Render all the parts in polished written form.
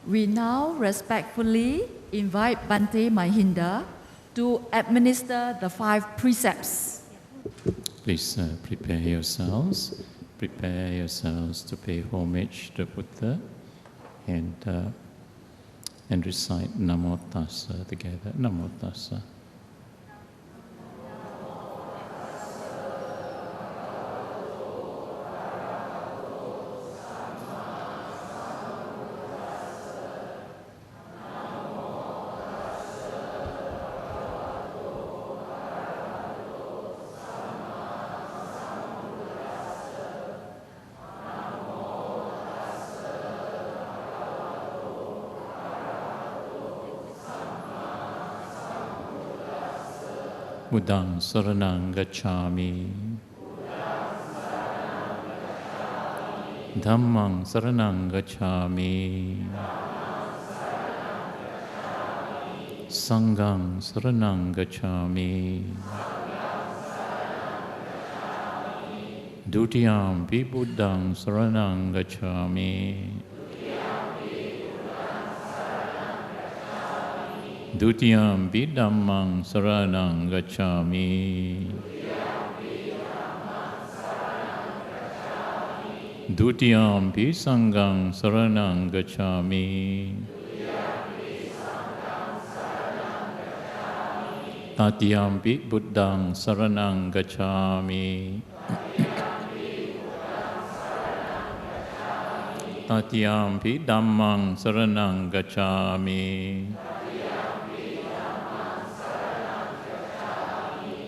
We now respectfully invite Bhante Mahinda to administer the 5 precepts. Please prepare yourselves. Prepare yourselves to pay homage to Buddha and recite Namo Tassa together. Namo Tassa. Buddhaṃ saraṇaṃ gacchāmi. Dhammaṃ saraṇaṃ gacchāmi. Sanghaṃ saraṇaṃ gacchāmi. Dutiyampi Buddhaṃ saraṇaṃ gacchāmi. Dutiyampi Dhammang Saranang Gacchami. Dutiyampi Sanghang Saranang Gacchami. Tatiyampi Buddhang Saranang Gacchami. Tatiyampi Dhammang Saranang Gacchami.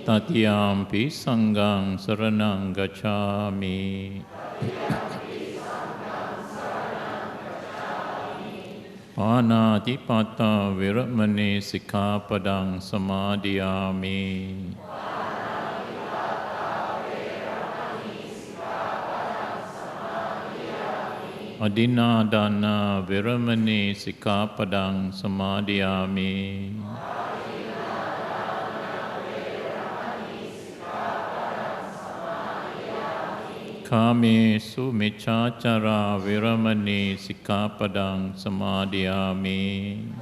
Tatiyampi Sanghang Saranang Gacchami. Pānātipātā viramane sikkhapadang samadhiyāmi. Adinādāna viramane sikkhapadang samadhiyāmi. Kāmesu micchācara viramane sikkhapadang samadhiyāmi.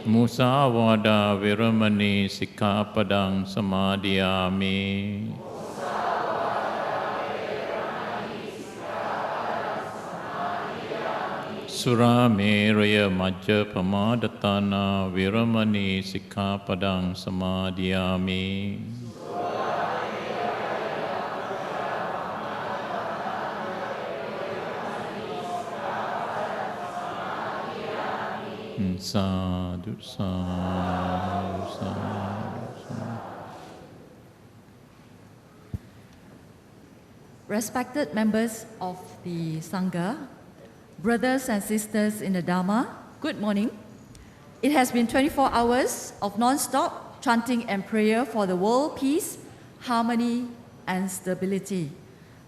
Musāvādā viramane sikkhapadang samadhiyāmi. Surameraya majja pamadatana viramani sikkhapadang samadhiyāmi. Sadhu, sadhu, sadhu. Respected members of the Sangha, brothers and sisters in the Dharma, good morning. It has been 24 hours of non-stop chanting and prayer for the world peace, harmony, and stability.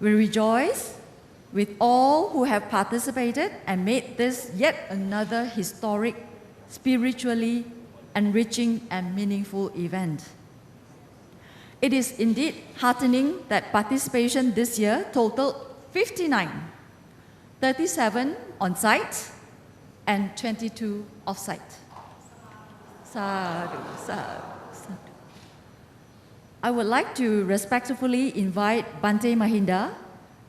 We rejoice with all who have participated and made this yet another historic, spiritually enriching and meaningful event. It is indeed heartening that participation this year totaled 59. 37 on site and 22 off site. Sadhu, sadhu, sadhu. I would like to respectfully invite Bhante Mahinda,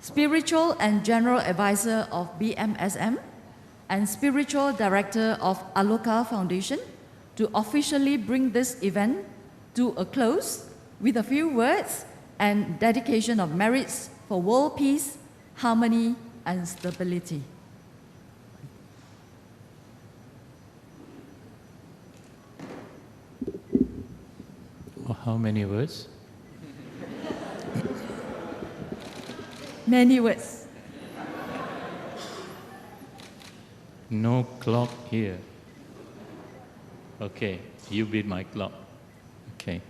Spiritual and General Advisor of BMSM and Spiritual Director of Aloka Foundation, to officially bring this event to a close with a few words and dedication of merits for world peace, harmony, and stability. How many words? Many words. No clock here. Okay, you be my clock. Okay.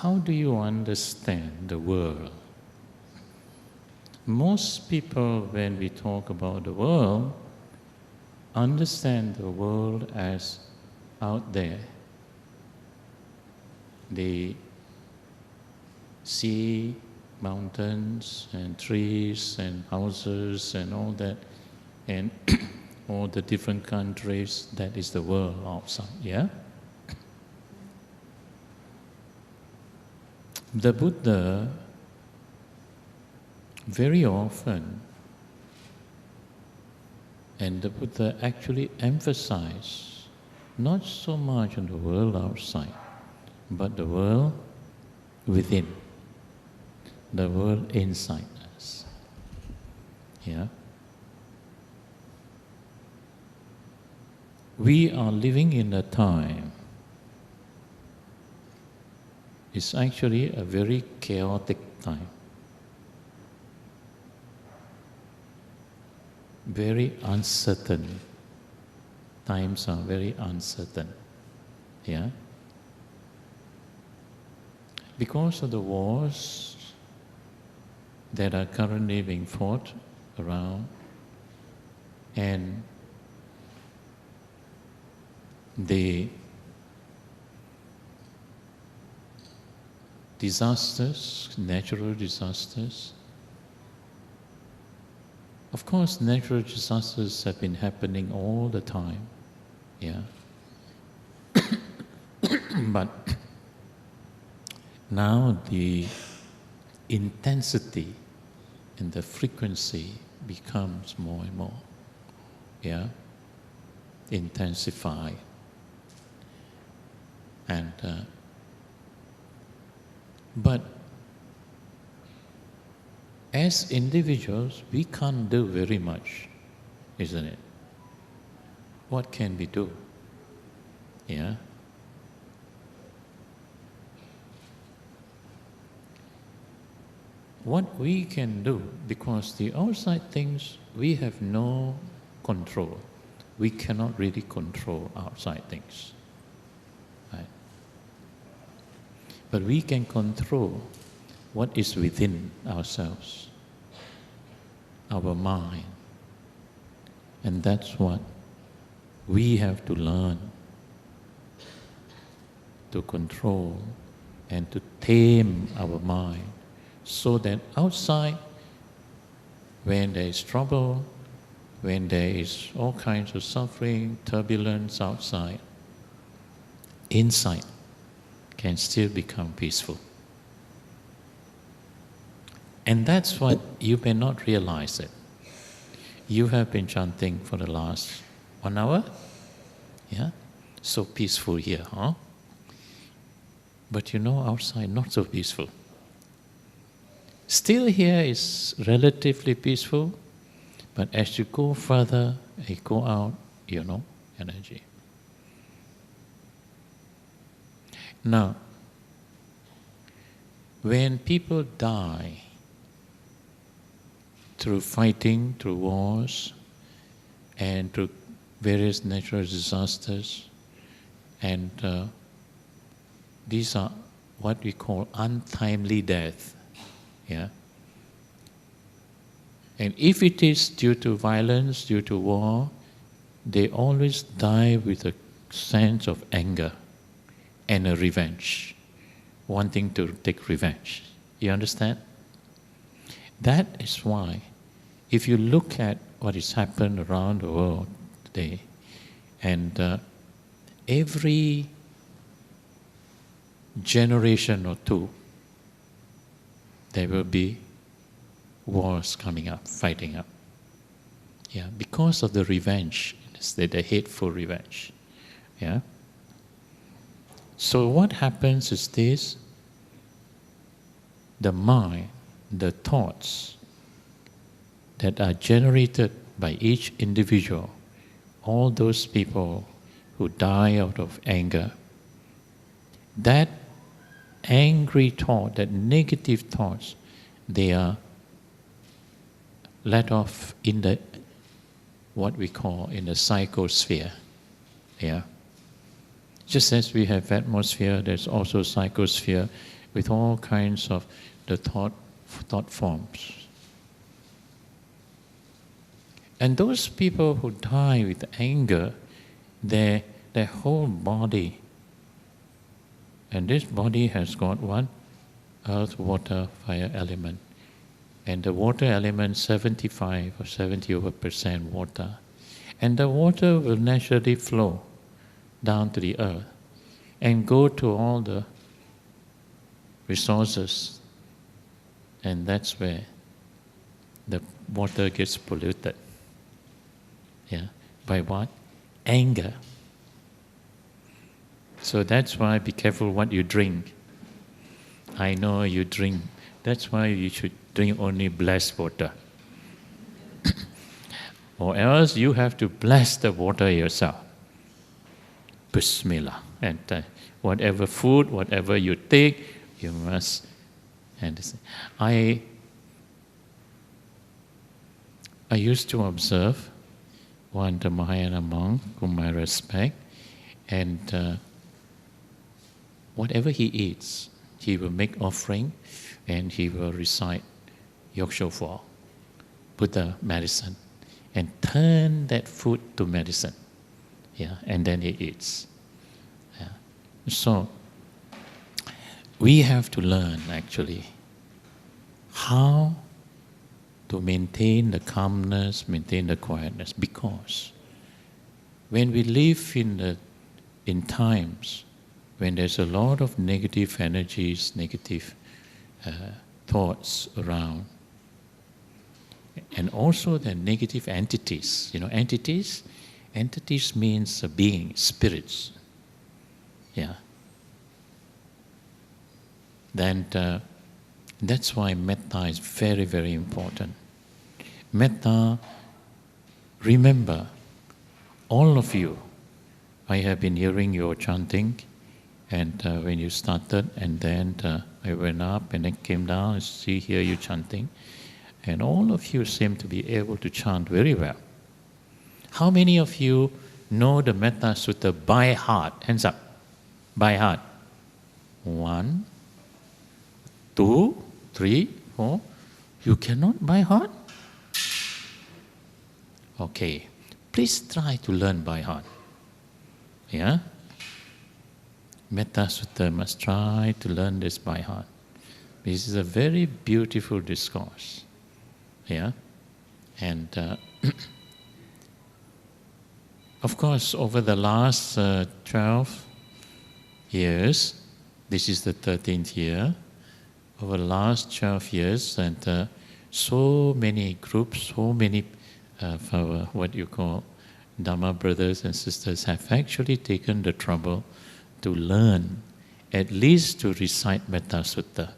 how do you understand the world? Most people, when we talk about the world, understand the world as out there. They see mountains and trees and houses and all that, and all the different countries. That is the world outside, yeah? The Buddha very often, and the Buddha actually emphasized not so much on the world outside, but the world within, the world inside us. Yeah? We are living in a time, it's actually a very chaotic time. Very uncertain. Times are very uncertain. Yeah? Because of the wars that are currently being fought around, and the disasters, natural disasters. Of course, natural disasters have been happening all the time, yeah. But now the intensity and the frequency becomes more and more, yeah, intensified. And but as individuals, we can't do very much, isn't it? What can we do? Yeah? What we can do, because the outside things, we have no control. We cannot really control outside things. Right? But we can control what is within ourselves, our mind. And that's what we have to learn to control and to tame our mind, so that outside, when there is trouble, when there is all kinds of suffering, turbulence outside, inside can still become peaceful. And that's what you may not realize it. You have been chanting for the last 1 hour, yeah? So peaceful here, huh? But you know, outside not so peaceful. Still here is relatively peaceful, but as you go further, you go out, you know, energy. Now, when people die through fighting, through wars, and through various natural disasters, and these are what we call untimely death. Yeah? And if it is due to violence, due to war, they always die with a sense of anger and a revenge, wanting to take revenge. You understand? That is why, if you look at what has happened around the world today, and every generation or two, there will be wars coming up, fighting up. Yeah, because of the revenge, the hateful revenge. Yeah. So what happens is this: the mind, the thoughts that are generated by each individual, all those people who die out of anger, that angry thought, that negative thoughts, they are let off in the, what we call in the psychosphere. Yeah. Just as we have atmosphere, there's also psychosphere, with all kinds of the thought forms. And those people who die with anger, their whole body, and this body has got what? Earth, water, fire element. And the water element, 75 or 70% water. And the water will naturally flow down to the earth and go to all the resources. And that's where the water gets polluted. Yeah. By what? Anger. So that's why be careful what you drink. I know you drink. That's why you should drink only blessed water. Or else you have to bless the water yourself. Bismillah. And whatever food, whatever you take, you must. And I used to observe one the Mahayana monk whom I respect, and whatever he eats, he will make offering, and he will recite Yok Shofar, Buddha medicine, and turn that food to medicine. Yeah, and then he eats. Yeah. So we have to learn actually how to maintain the calmness, maintain the quietness, because when we live in times when there's a lot of negative energies, negative thoughts around, and also the negative entities. You know, entities means beings, spirits. Yeah. Then that's why metta is very, very important. Metta, remember, all of you, I have been hearing your chanting, and when you started, and then I went up and then came down and hear you chanting, and all of you seem to be able to chant very well. How many of you know the Metta Sutta by heart? Hands up. By heart. 1, 2, 3, 4. You cannot by heart? Okay. Please try to learn by heart. Yeah? Metta Sutta must try to learn this by heart. This is a very beautiful discourse. Yeah? And of course, over the last 12 years, this is the 13th year, over the last 12 years, and so many groups, so many of our, what you call, Dhamma brothers and sisters have actually taken the trouble to learn, at least to recite Metta Sutta.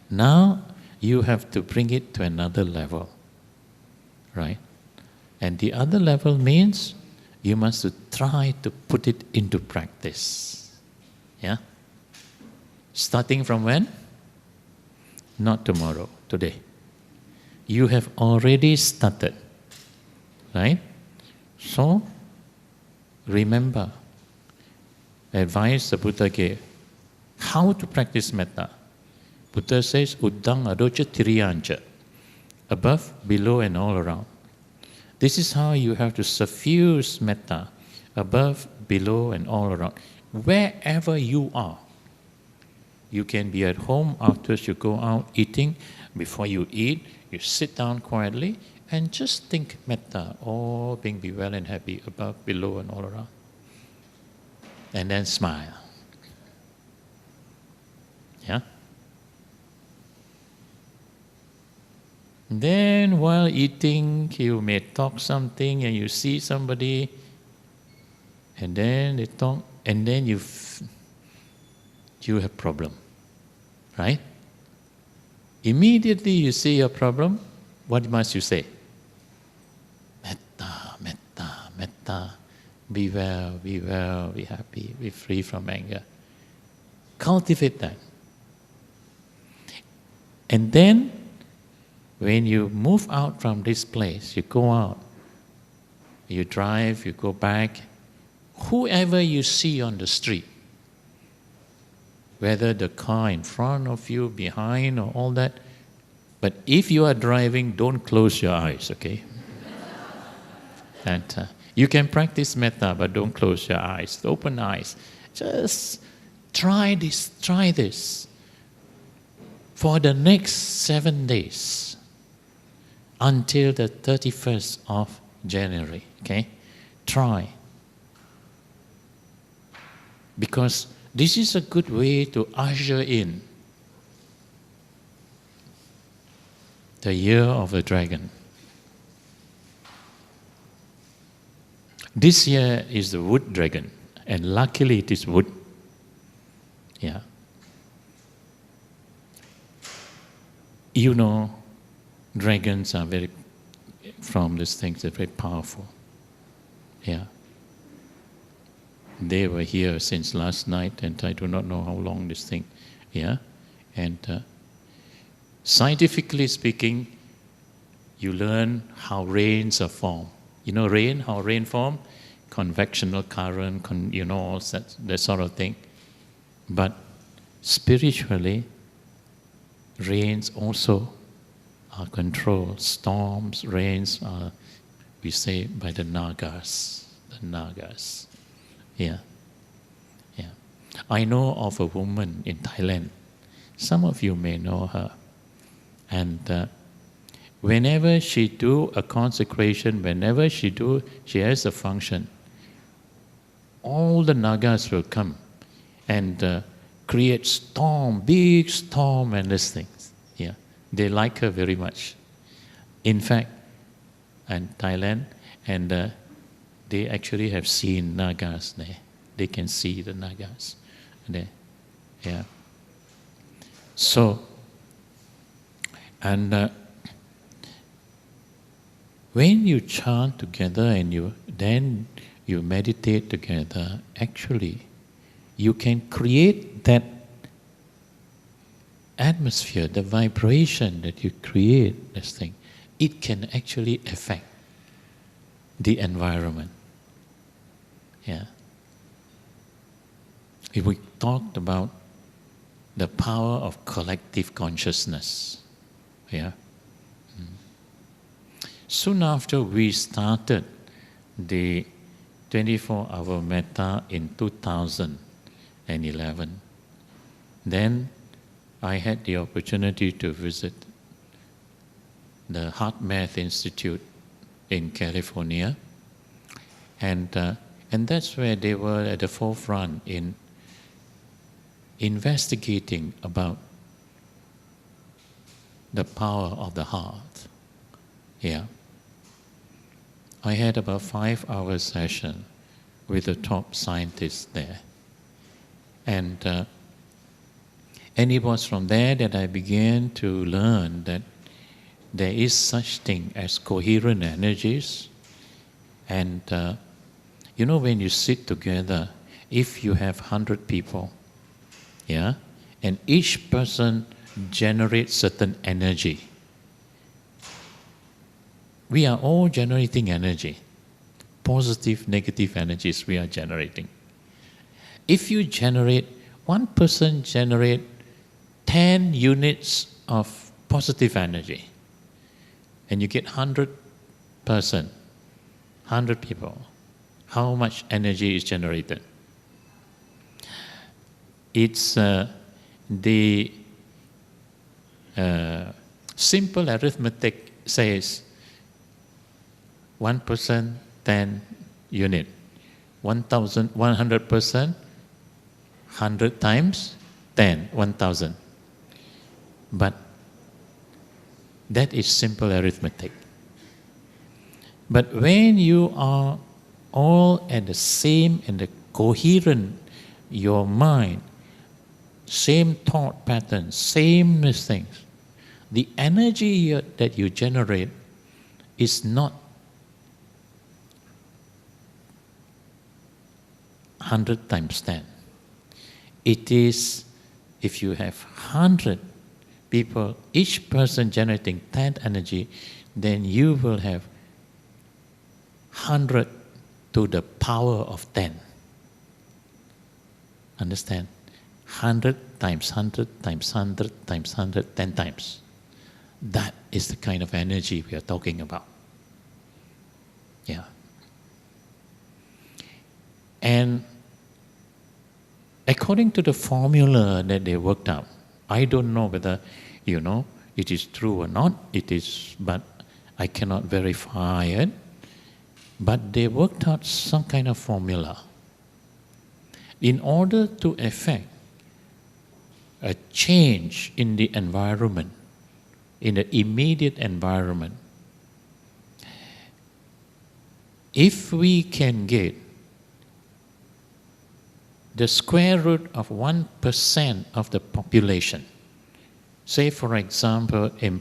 Now, you have to bring it to another level, right? And the other level means you must try to put it into practice. Yeah? Starting from when? Not tomorrow, today. You have already started, right? So, remember, advice the Buddha gave, how to practice metta. Buddha says, Uddang adocha tiriyancha, above, below, and all around. This is how you have to suffuse metta, above, below, and all around. Wherever you are. You can be at home after you go out eating. Before you eat, you sit down quietly and just think metta, all being be well and happy, above, below, and all around. And then smile. Yeah? Then while eating, you may talk something and you see somebody, and then they talk, and then you have problem, right? Immediately you see a problem, what must you say? Metta, metta, metta. Be well, be happy, be free from anger. Cultivate that. And then, when you move out from this place, you go out, you drive, you go back, whoever you see on the street, whether the car in front of you, behind, or all that. But if you are driving, don't close your eyes, okay? And you can practice metta, but don't close your eyes. Open eyes. Just try this. For the next 7 days, until the 31st of January, okay? Try. Because this is a good way to usher in the year of the dragon. This year is the wood dragon, and luckily it is wood. Yeah. You know, dragons are from these things, they're very powerful. Yeah. They were here since last night, and I do not know how long this thing, yeah. And scientifically speaking, you learn how rains are formed. You know how rain form? Convectional current, all that sort of thing. But spiritually, rains also are controlled. Storms, rains are, we say, by the Nagas. The Nagas. Yeah. Yeah. I know of a woman in Thailand. Some of you may know her. And whenever she do a consecration, she has a function, all the Nagas will come and create storm, big storm and these things. Yeah. They like her very much. In fact, in Thailand, and they actually have seen Nagas there. They can see the Nagas there. Yeah. So, and when you chant together and then you meditate together, actually, you can create that atmosphere, the vibration that you create, this thing. It can actually affect the environment. Yeah. If we talked about the power of collective consciousness, yeah. Soon after we started the 24-hour metta in 2011, then I had the opportunity to visit the Heart Math Institute in California, and that's where they were at the forefront in investigating about the power of the heart. Yeah. I had about 5-hour session with the top scientists there. And it was from there that I began to learn that there is such thing as coherent energies. And when you sit together, if you have 100 people, yeah, and each person generates certain energy, we are all generating energy. Positive, negative energies we are generating. If you one person generate 10 units of positive energy, and you get 100 people, how much energy is generated? It's the simple arithmetic says 1%, 10 unit. 100%, 100 times 10, 1,000. But that is simple arithmetic. But when you are all at the same and the coherent, your mind, same thought pattern, same things, the energy that you generate is not 100 times 10. It is, if you have 100 people, each person generating 10 energy, then you will have 100 to the power of 10. Understand? 100 times 100 times 100 times 100, 10 times. That is the kind of energy we are talking about. Yeah. And according to the formula that they worked out, I don't know whether, it is true or not. It is, but I cannot verify it. But they worked out some kind of formula. In order to effect a change in the environment, in the immediate environment, if we can get the square root of 1% of the population, say for example in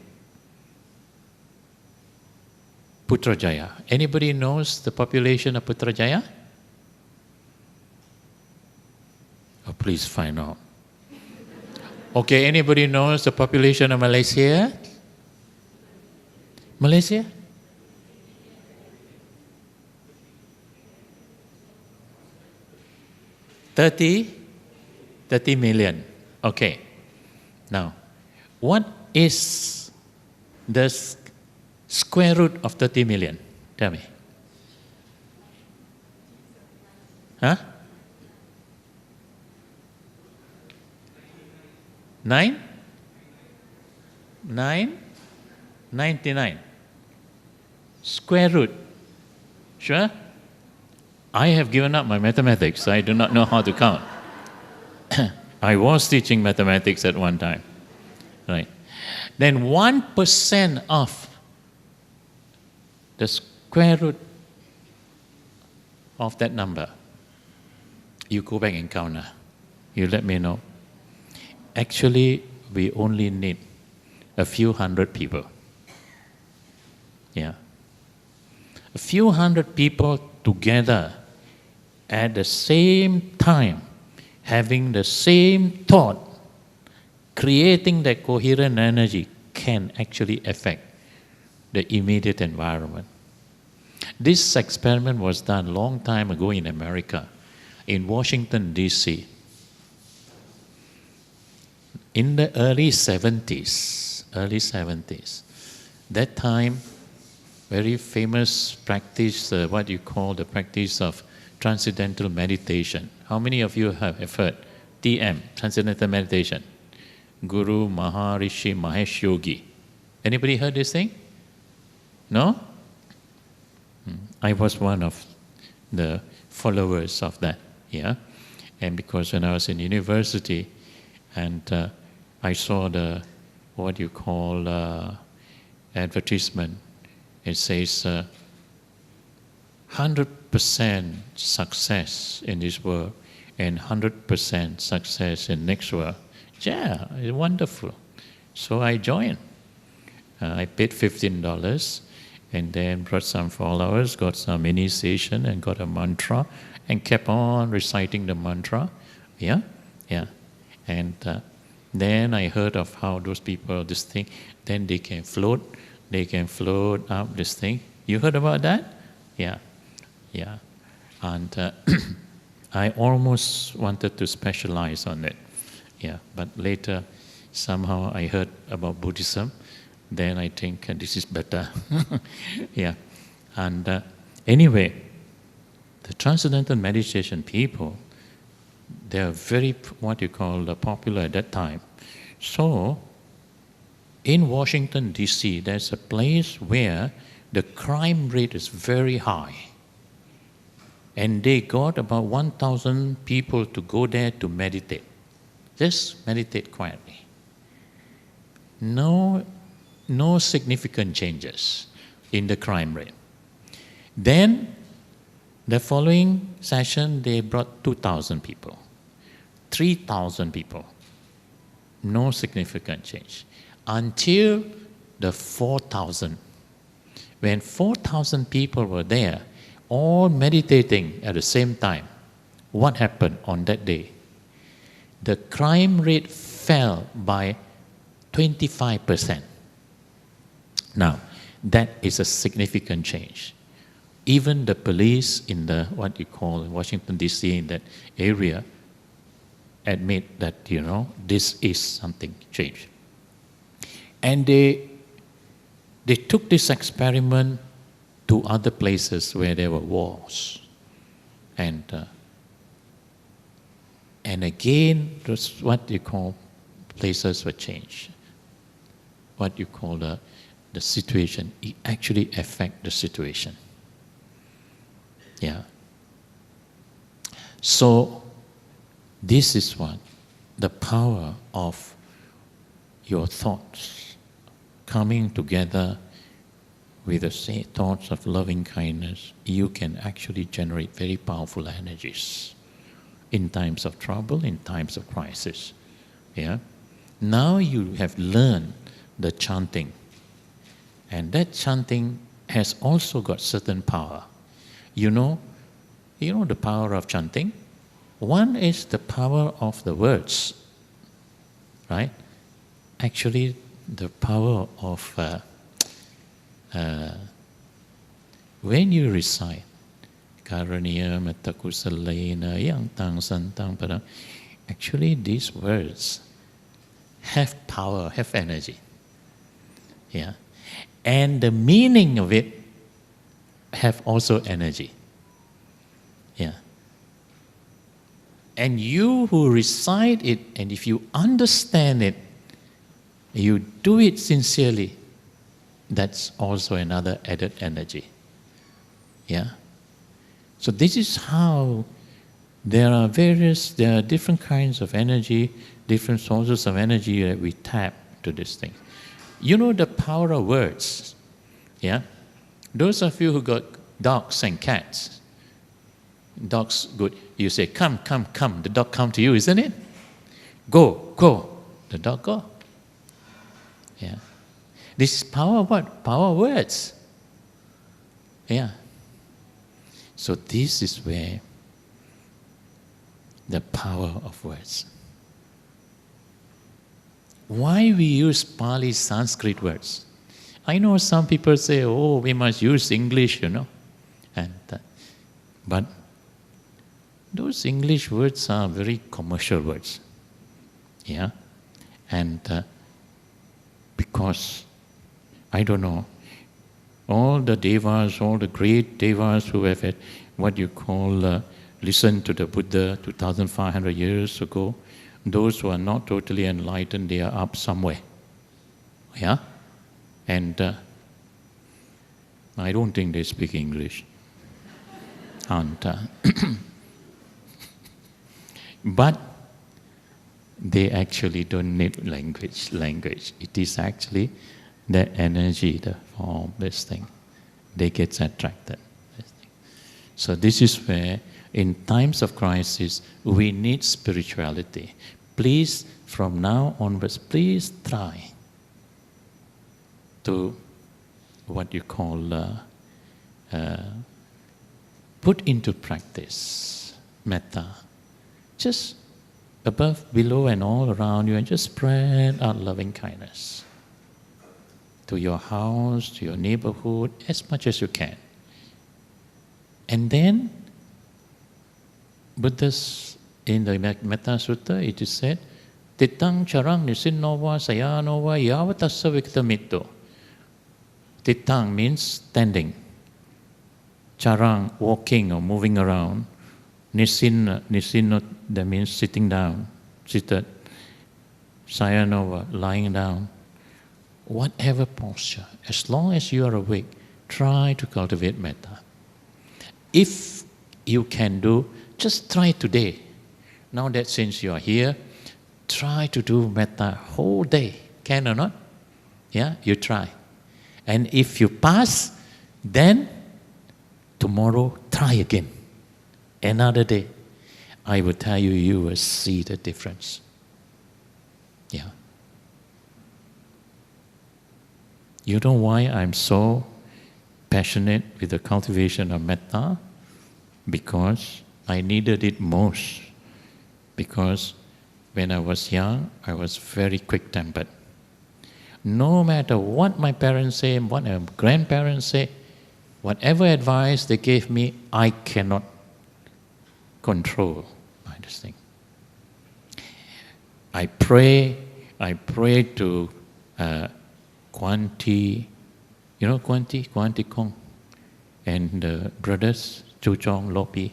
Putrajaya. Anybody knows the population of Putrajaya? Oh, please find out. Okay, anybody knows the population of Malaysia? Malaysia? $30 million. Okay. Now, what is the square root of 30 million? Tell me. Huh? 99. Square root. Sure? I have given up my mathematics. I do not know how to count. I was teaching mathematics at one time. Right. Then 1% of the square root of that number, you go back and count now. You let me know. Actually, we only need a few hundred people. Yeah. A few hundred people together at the same time, having the same thought, creating that coherent energy can actually affect the immediate environment. This experiment was done a long time ago in America, in Washington, D.C. In the early 70s, that time, very famous practice, what you call the practice of transcendental meditation. How many of you have heard TM, transcendental meditation? Guru Maharishi Mahesh Yogi. Anybody heard this thing? No? I was one of the followers of that, yeah. And because when I was in university, and I saw the what you call advertisement, it says 100% success in this world and 100% success in next world. Yeah, it's wonderful. So I joined. I paid $15 and then brought some followers, got some initiation and got a mantra and kept on reciting the mantra. Yeah. And then I heard of how those people, this thing, then they can float up this thing. You heard about that? Yeah. And I almost wanted to specialize on it. Yeah, but later somehow I heard about Buddhism. Then I think this is better. Yeah. And anyway, the transcendental meditation people, they are very, what you call, popular at that time. So, in Washington, D.C., there's a place where the crime rate is very high. And they got about 1,000 people to go there to meditate. Just meditate quietly. No significant changes in the crime rate. Then, the following session, they brought 2,000 people, 3,000 people. No significant change. Until the 4,000. When 4,000 people were there, all meditating at the same time, what happened on that day? The crime rate fell by 25%. Now, that is a significant change. Even the police in the, what you call Washington, D.C., in that area, admit that, this is something changed. And they took this experiment to other places where there were wars. And again, that's what you call places were changed. What you call the situation, it actually affect the situation. Yeah. So, this is what the power of your thoughts coming together with the same thoughts of loving kindness, you can actually generate very powerful energies in times of trouble, in times of crisis. Yeah. Now you have learned the chanting, and that chanting has also got certain power. You know the power of chanting? One is the power of the words, right? Actually, the power of when you recite Karaniya Metta Kusalena Yang Tang Santang Padang, actually these words have power, have energy. Yeah. And the meaning of it have also energy. Yeah. And you who recite it, and if you understand it, you do it sincerely, that's also another added energy. Yeah. So this is how there are different kinds of energy, different sources of energy that we tap to this thing. You know the power of words. Yeah. Those of you who got dogs and cats, dogs good. You say, come, come, come. The dog come to you, isn't it? Go, go. The dog go. Yeah. This is power of what? Power of words. Yeah. So this is where the power of words. Why we use Pali Sanskrit words? I know some people say, oh, we must use English, and but those English words are very commercial words. Yeah. And because, I don't know, all the devas, all the great devas who have had what you call listened to the Buddha 2,500 years ago, those who are not totally enlightened, they are up somewhere. Yeah? And I don't think they speak English. And, but they actually don't need language. It is actually the energy, the form, this thing. They get attracted. So this is where, in times of crisis, we need spirituality. Please, from now onwards, please try to, what you call, put into practice metta. Just above, below, and all around you, and just spread out loving kindness to your house, to your neighborhood, as much as you can. And then, Buddha's, in the Metta Sutta, it is said, Titang charang nisinova sayanova yavatassa viktamitto. Titang means standing. Charang, walking or moving around. Nisinno, that means sitting down, seated. Sayanova, lying down. Whatever posture, as long as you are awake, try to cultivate metta. If you can do, just try today. Now that since you are here, try to do metta whole day. Can or not? Yeah, you try. And if you pass, then tomorrow try again. Another day. I will tell you, you will see the difference. Yeah. You know why I'm so passionate with the cultivation of metta? Because I needed it most. Because when I was young, I was very quick-tempered. No matter what my parents say, what my grandparents say, whatever advice they gave me, I cannot control by this thing. I pray to Kwanti, you know Kwanti Kong, and brothers Chu Chong, Lopi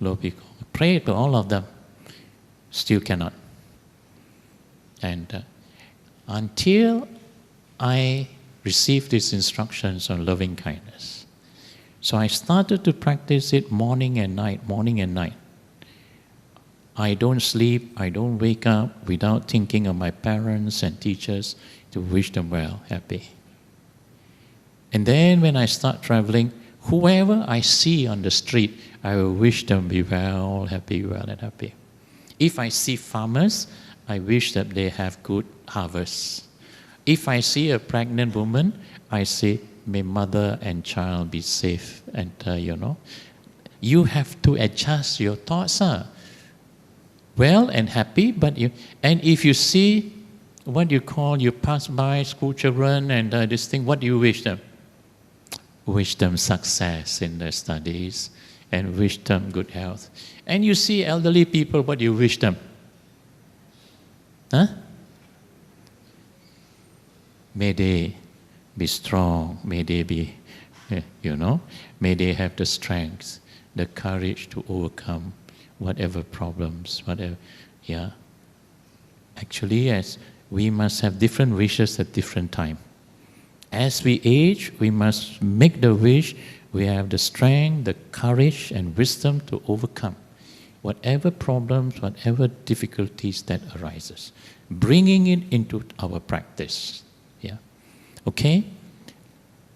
Kong. Pray to all of them, still cannot. And until I received these instructions on loving kindness, so I started to practice it morning and night. I don't sleep, I don't wake up without thinking of my parents and teachers to wish them well, happy. And then when I start traveling, whoever I see on the street, I will wish them be well and happy. If I see farmers, I wish that they have good harvests. If I see a pregnant woman, I say, may mother and child be safe. And you have to adjust your thoughts. Well and happy, and if you see what you pass by school children and this thing, what do you wish them? Wish them success in their studies and wish them good health. And you see elderly people, what do you wish them? May they be strong, may they be, may they have the strength, the courage to overcome whatever problems, Actually, as we must have different wishes at different time. As we age, we must make the wish we have the strength, the courage, and wisdom to overcome whatever problems, whatever difficulties that arises, bringing it into our practice. Okay?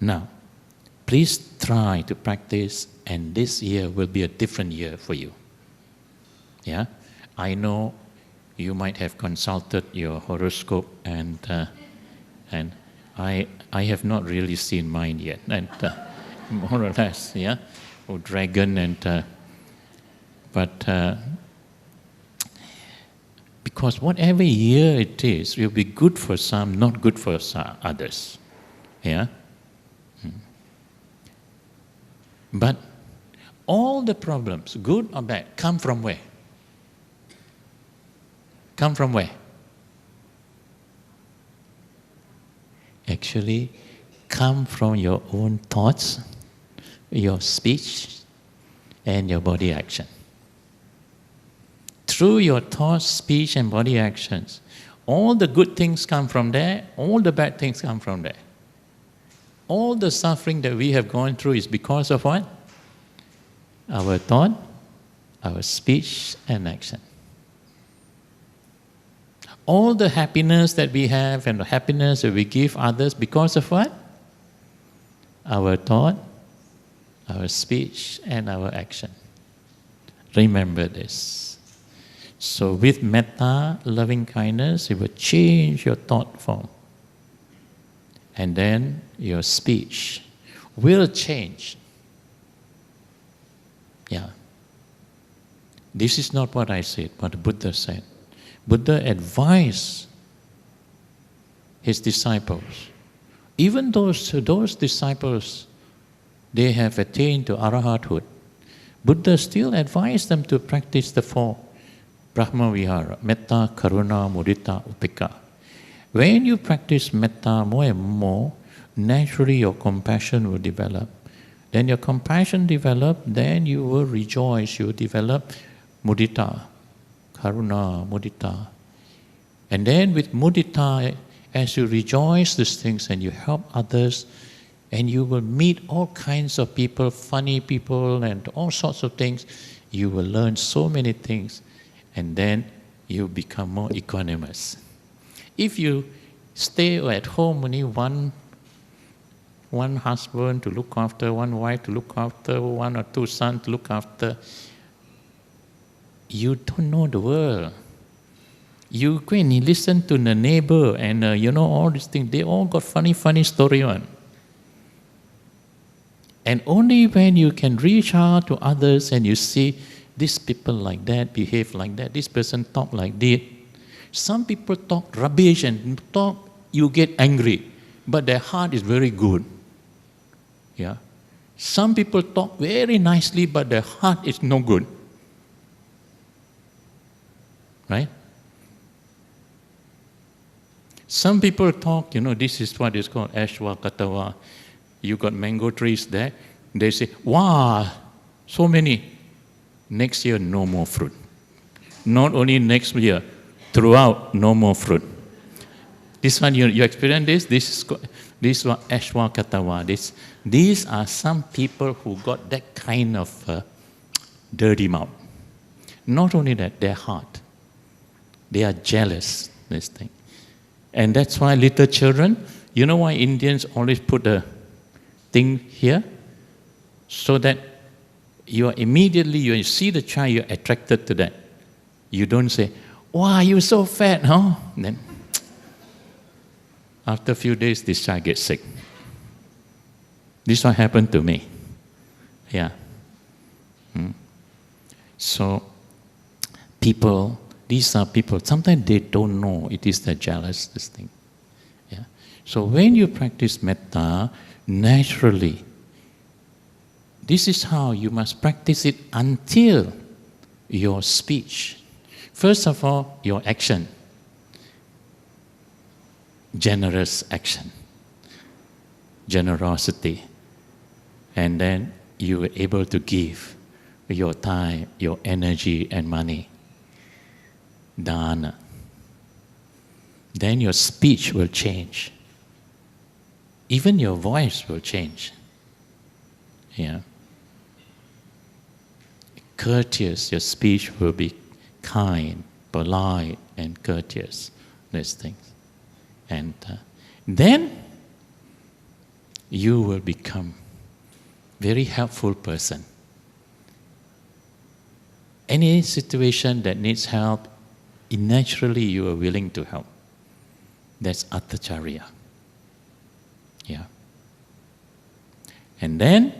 Now, please try to practice, and this year will be a different year for you. I know you might have consulted your horoscope, and I have not really seen mine yet, and more or less, or dragon, but because whatever year it is, will be good for some, not good for others. But all the problems, good or bad, come from where? Come from where? Actually, come from your own thoughts, your speech, and your body action. Through your thoughts, speech, and body actions, all the good things come from there, all the bad things come from there. All the suffering that we have gone through is because of what? Our thought, our speech, and action. All the happiness that we have and the happiness that we give others, because of what? Our thought, our speech, and our action. Remember this. So with metta, loving kindness, it will change your thought form. And then your speech will change. This is not what I said, what the Buddha said. Buddha advised his disciples. Even those disciples, they have attained to arahathood. Buddha still advised them to practice the four Brahma Vihara, Metta, Karuna, Mudita, Upekkha. When you practice metta more and more, naturally your compassion will develop. Then your compassion develop, then you will rejoice, you will develop mudita, karuna, mudita. And then with mudita, as you rejoice these things and you help others, and you will meet all kinds of people, funny people and all sorts of things, you will learn so many things, and then you become more equanimous. If you stay at home, only one husband to look after, one wife to look after, one or two sons to look after, you don't know the world. You go and listen to the neighbor and all these things, they all got funny story on. And only when you can reach out to others and you see these people like that, behave like that, this person talk like this. Some people talk rubbish and you get angry, but their heart is very good. Some people talk very nicely, but their heart is no good. Right? Some people talk, this is what is called Ashwakatawa. You got mango trees there. They say, wow, so many. Next year, no more fruit. Not only next year, throughout, no more fruit. This one, you experience this? This one, Ashwakatawa. These are some people who got that kind of dirty mouth. Not only that, their heart. They are jealous, this thing. And that's why little children, you know why Indians always put a thing here? So that you see the child, you're attracted to that. You don't say, wow, you're so fat, huh? Then, after a few days, this child gets sick. This one happened to me. Yeah. So, these are people, sometimes they don't know it is the jealous, this thing. Yeah. So when you practice metta, naturally, this is how you must practice it until your speech. First of all, your action. Generous action. Generosity. And then you are able to give your time, your energy and money. Dana. Then your speech will change. Even your voice will change. Yeah. Courteous, your speech will be kind, polite, and courteous. These things. And then you will become very helpful person. Any situation that needs help, naturally you are willing to help. That's Attacharya. Yeah. And then,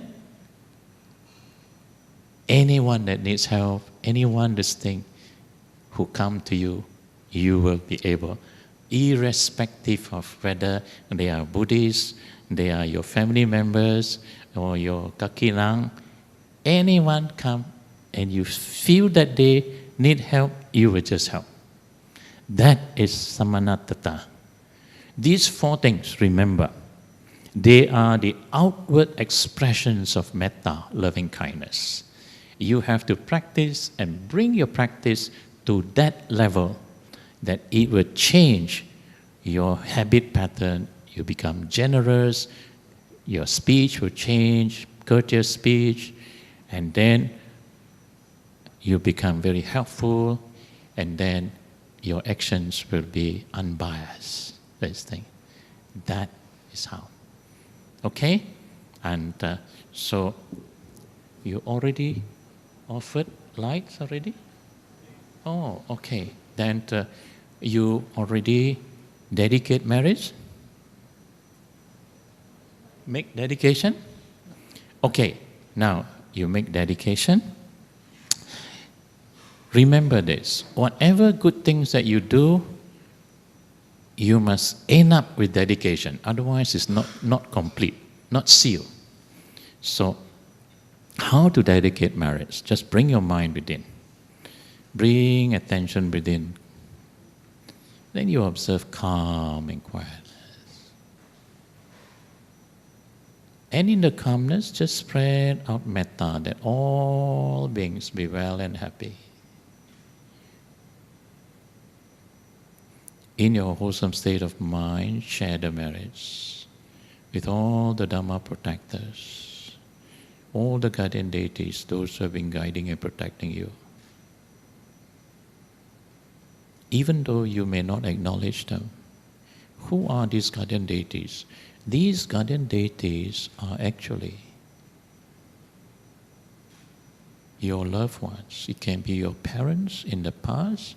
anyone that needs help, anyone this thing who come to you, you will be able, irrespective of whether they are Buddhists, they are your family members, or your kakirang, anyone come and you feel that they need help, you will just help. That is samanatata. These four things, remember, they are the outward expressions of metta, loving kindness. You have to practice and bring your practice to that level that it will change your habit pattern. You become generous, your speech will change, courteous speech, and then you become very helpful, and then your actions will be unbiased. This thing. That is how. Okay? And so, you already offered lights already? Oh, okay. Then you already dedicate marriage? Make dedication? Okay. Now, you make dedication. Remember this, whatever good things that you do, you must end up with dedication. Otherwise, it's not complete, not sealed. So, how to dedicate marriage? Just bring your mind within. Bring attention within. Then you observe calm and quietness. And in the calmness, just spread out metta, that all beings be well and happy. In your wholesome state of mind, share the marriage with all the Dhamma protectors, all the guardian deities, those who have been guiding and protecting you. Even though you may not acknowledge them, who are these guardian deities? These guardian deities are actually your loved ones. It can be your parents in the past,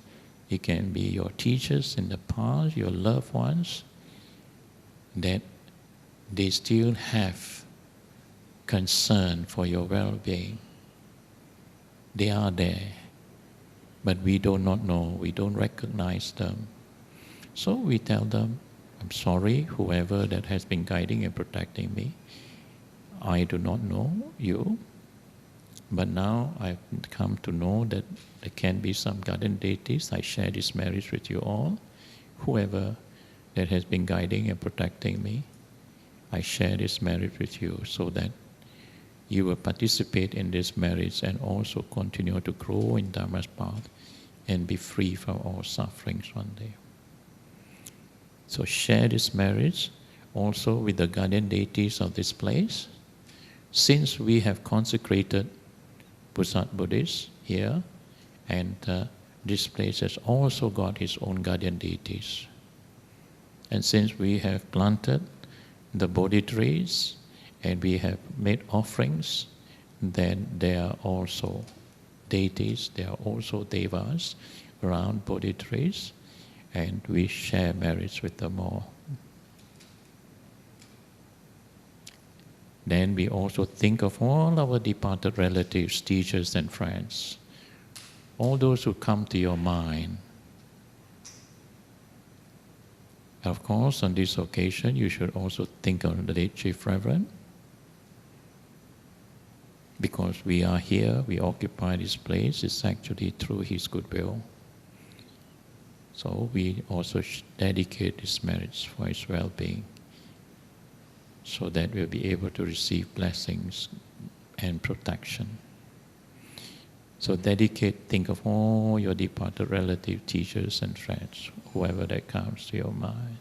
it can be your teachers in the past, your loved ones, that they still have concern for your well-being. They are there, but we do not know, we don't recognize them. So we tell them, I'm sorry, whoever that has been guiding and protecting me, I do not know you, but now I've come to know that there can be some guardian deities. I share this marriage with you all. Whoever that has been guiding and protecting me. I share this merit with you so that you will participate in this merits and also continue to grow in Dharma's path and be free from all sufferings one day. So share this merits also with the guardian deities of this place. Since we have consecrated Pusat Buddhists here, and this place has also got its own guardian deities. And since we have planted the Bodhi trees and we have made offerings, then there are also deities, there are also devas around Bodhi trees, and we share merits with them all. Then we also think of all our departed relatives, teachers and friends, all those who come to your mind. Of course, on this occasion, you should also think of the late Chief Reverend, because we are here, we occupy this place, it's actually through his goodwill. So we also dedicate these merits for his well-being, so that we'll be able to receive blessings and protection. So dedicate, think of all your departed relatives, teachers and friends, whoever that comes to your mind.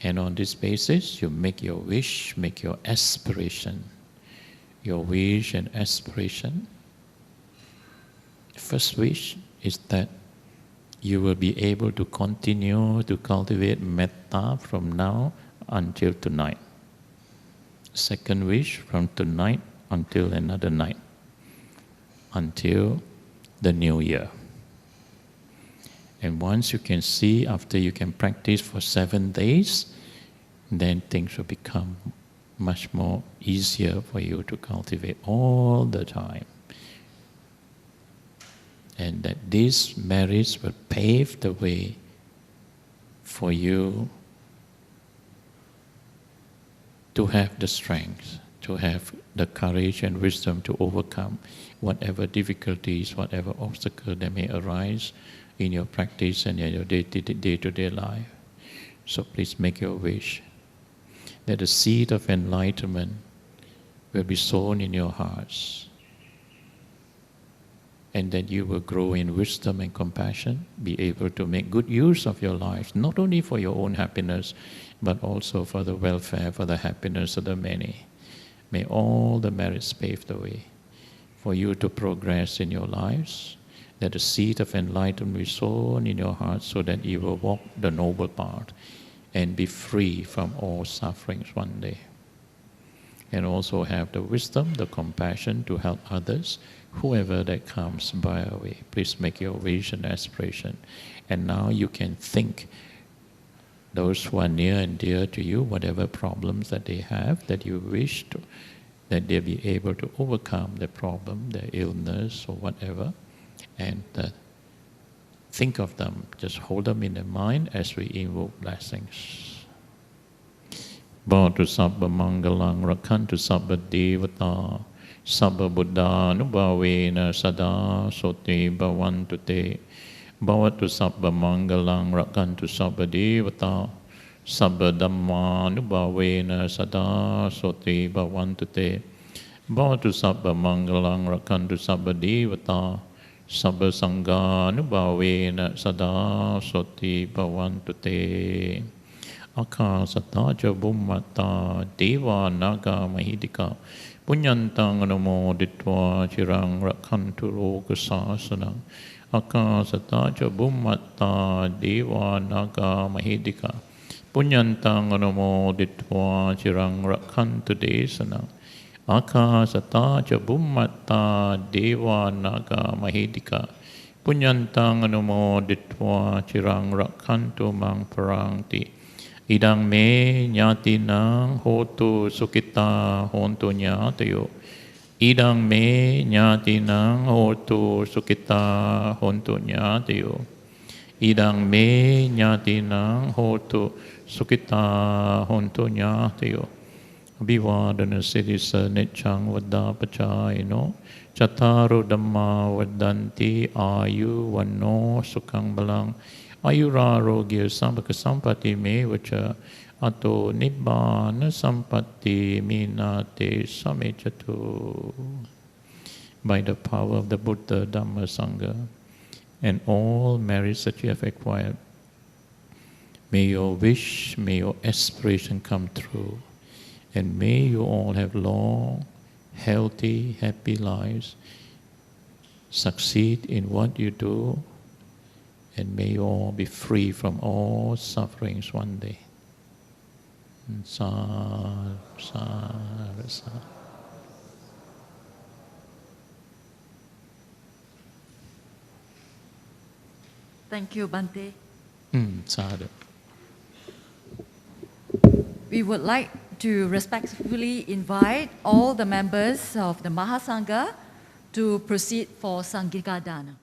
And on this basis, you make your wish, make your aspiration. Your wish and aspiration. First wish is that you will be able to continue to cultivate metta from now until tonight. Second wish, from tonight until another night, until the new year. And once you can see, after you can practice for 7 days, then things will become much more easier for you to cultivate all the time. And that these merits will pave the way for you to have the strength, to have the courage and wisdom to overcome whatever difficulties, whatever obstacle that may arise in your practice and in your day-to-day life. So please make your wish that the seed of enlightenment will be sown in your hearts, and that you will grow in wisdom and compassion, be able to make good use of your life, not only for your own happiness, but also for the welfare, for the happiness of the many. May all the merits pave the way for you to progress in your lives, that the seed of enlightenment be sown in your heart so that you will walk the noble path and be free from all sufferings one day. And also have the wisdom, the compassion to help others, whoever that comes by our way. Please make your wish and aspiration. And now you can think those who are near and dear to you, whatever problems that they have, that you wish to, that they'll be able to overcome the problem, their illness or whatever, and think of them, just hold them in the mind as we invoke blessings. Bhatu sabba mangalang rakhantu sabba devata sabba buddha nubhavena sada soti bhavantu te. Bhavatu sabba mangalang rakhantu sabba devata sabba dhamma nubhavena sada soti bhavantu te. Bhavatu sabba mangalang rakhantu sabba devata sabba sangha nubhavena sada soti bhavantu te. Akasata ca bummata deva naga mahidika punyantang anumoditva chirang rakhantu loka sasanam. Akasata ca bummata deva naga mahidika punyantang anumoditva chirang rakhantu desanam. Akasata ca bummata deva naga mahidika punyantang anumoditva chirang rakhantu mang paranti. Idang me nyatinang hotu sukita hontu nyatayo. Idang me nyatinang hotu sukita hontu nyatayo. Idang me nyatinang hotu sukita hontu nyatayo. Abhivadana Siddhisa Nichang Vada Pachayino Chataru Dhamma Vadanti Ayu Vano Sukhang Balang Ayurarogya Sampaka Sampati Mevacha Ato Nibbana Sampatti Minate Samechatu. By the power of the Buddha, Dhamma, Sangha, and all merits that you have acquired, may your wish, may your aspiration come true, and may you all have long, healthy, happy lives, succeed in what you do, and may you all be free from all sufferings one day. Sadhu, sadhu, sadhu. Thank you, Bhante. Sadhu. We would like to respectfully invite all the members of the Mahasangha to proceed for Sangika Dana.